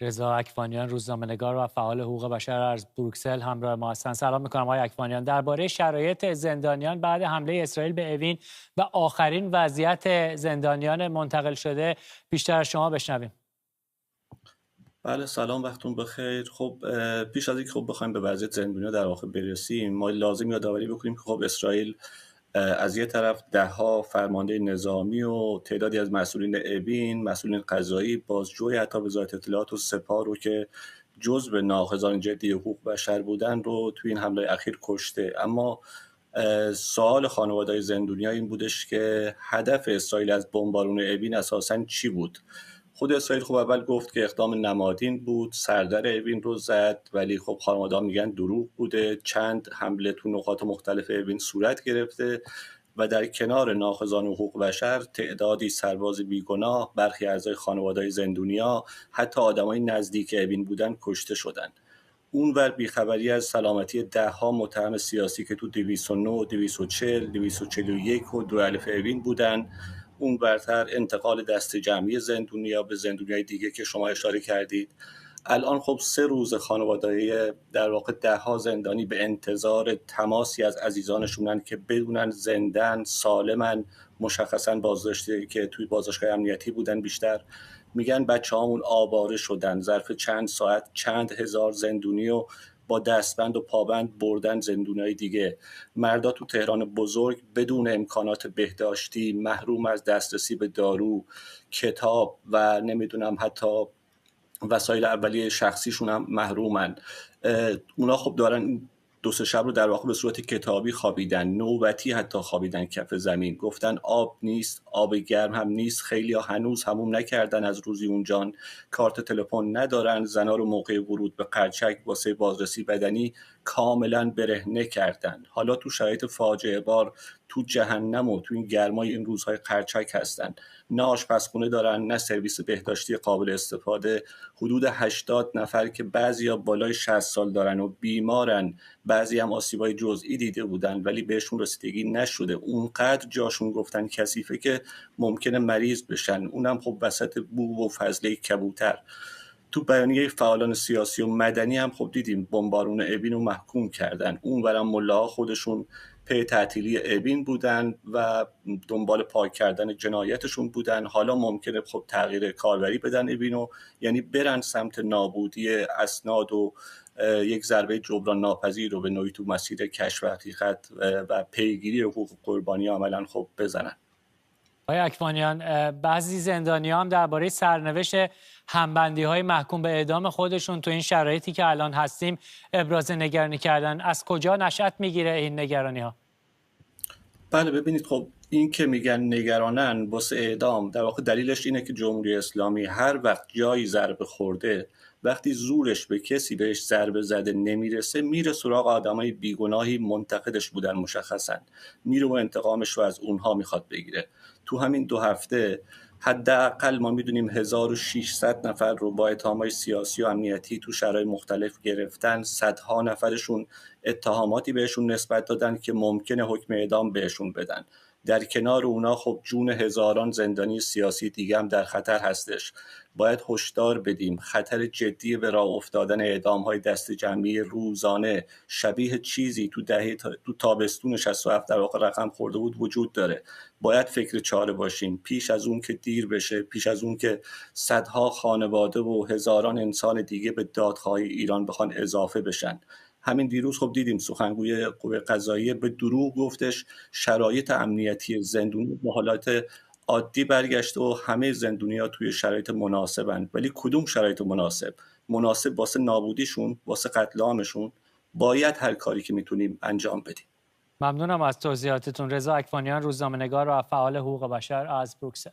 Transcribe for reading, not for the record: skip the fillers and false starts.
رضا اکوانیان، روزنامه‌نگار و فعال حقوق بشر از بروکسل همراه ما هستند. سلام می‌کنم آقای اکوانیان. درباره شرایط زندانیان بعد حمله اسرائیل به اوین و آخرین وضعیت زندانیان منتقل شده بیشتر از شما بشنویم. بله، سلام، وقتتون بخیر. خب پیش از اینکه بخوایم به وضعیت زندانیان در واقع برسیم، ما لازم یادآوری بکنیم که اسرائیل از یه طرف دهها فرمانده نظامی و تعدادی از مسئولین اوین، مسئولین قضایی، بازجوی حتی وزارت اطلاعات و سپاه رو که جزو ناقضان جدی حقوق بشر بودن رو توی این حمله اخیر کشته. اما سوال خانواده‌های زندانیان این بودش که هدف اسرائیل از بمبارون اوین اساساً چی بود؟ خود اسرائیل اول گفت که اقدام نمادین بود، سردر اوین رو زد، ولی خانواده‌ها میگن دروغ بوده. چند حمله تو نقاط مختلف اوین صورت گرفته و در کنار ناقضان حقوق بشر تعدادی سرباز بیگناه، برخی اعضای خانواده‌های زندانیا، حتی آدمای نزدیک اوین بودن کشته شدن. اونور بیخبری از سلامتی دهها متهم سیاسی که تو 209، 240، 241 و 2 الف اوین بودن. اون برتر انتقال دست جمعی زندونیا به زندونیای دیگه که شما اشاره کردید. الان 3 روز خانواده‌های در واقع دهها زندانی به انتظار تماسی از عزیزانشونن که بدونن زندن، سالمن، مشخصا بازداشتی که توی بازداشتگاه امنیتی بودن. بیشتر میگن بچه‌هامون آواره شدن، ظرف چند ساعت چند هزار زندونی و با دستبند و پابند بردن زندونای دیگه. مردا تو تهران بزرگ بدون امکانات بهداشتی، محروم از دسترسی به دارو، کتاب و نمیدونم حتی وسایل اولیه شخصیشون هم محرومن. اونا دارن 2-3 شب رو در واقع به صورت کتابی خوابیدن، نوبتی حتی خوابیدن کف زمین. گفتن آب نیست، آب گرم هم نیست. خیلی‌ها هنوز حموم نکردن از روزی اونجان، کارت تلفن ندارن. زنا رو موقع ورود به قرچک واسه بازرسی بدنی کاملا برهنه کردن. حالا تو شرایط فاجعه بار تو جهنم و تو این گرمای این روزهای قرچک هستن. نه آشپزخونه دارن، نه سرویس بهداشتی قابل استفاده. حدود 80 نفر که بعضیا بالای 60 سال دارن و بیمارن، بعضی هم آسیبای جزئی دیده بودن ولی بهشون رسیدگی نشده. اونقدر جاشون گفتن کثیفه که ممکنه مریض بشن، اونم وسط بو و فضله کبوتر. تو بیانیه فعالان سیاسی و مدنی هم دیدیم بمبارون اوین رو محکوم کردن. اونورم ملاها خودشون پی تعطیلی اوین بودن و دنبال پاک کردن جنایتشون بودن. حالا ممکنه تغییر کاربری بدن اوینو، یعنی برن سمت نابودی اسناد و یک ضربه جبران ناپذیر رو به نوعی تو مسیر کشف حقیقت و پیگیری حقوق قربانی عملاً بزنن. آقای اکوانیان، بعضی زندانیان هم درباره سرنوشت همبندی‌های محکوم به اعدام خودشون تو این شرایطی که الان هستیم ابراز نگرانی کردن. از کجا نشأت میگیره این نگرانی‌ها؟ بله، ببینید این که میگن نگرانن واسه اعدام، در واقع دلیلش اینه که جمهوری اسلامی هر وقت جایی ضربه خورده، وقتی زورش به کسی بهش ضربه زده نمیرسه، میره سراغ آدمای بیگناهی منتقدش بودن مشخصا، میره و انتقامش رو از اونها میخواد بگیره. تو همین 2 هفته حداقل ما میدونیم 1600 نفر رو با اتهامات سیاسی و امنیتی تو شرایط مختلف گرفتن. صدها نفرشون اتهاماتی بهشون نسبت دادن که ممکنه حکم اعدام بهشون بدن. در کنار اونا جون هزاران زندانی سیاسی دیگه هم در خطر هستش. باید هشدار بدیم خطر جدی به راه افتادن اعدام‌های دست جمعی روزانه شبیه چیزی تو تابستون 67 در واقع رقم خورده بود وجود داره. باید فکر چاره باشیم پیش از اون که دیر بشه، پیش از اون که صدها خانواده و هزاران انسان دیگه به دادخواهی ایران بخوان اضافه بشن. همین دیروز دیدیم سخنگوی قوه قضاییه به دروغ گفتش شرایط امنیتی زندونی به حالات عادی برگشته و همه زندونی‌ها توی شرایط مناسبن. ولی کدوم شرایط مناسب واسه نابودیشون، واسه قتل عامشون؟ باید هر کاری که میتونیم انجام بدیم. ممنونم از توضیحاتتون. رضا اکوانیان، روزنامه‌نگار و فعال حقوق بشر از بروکسل.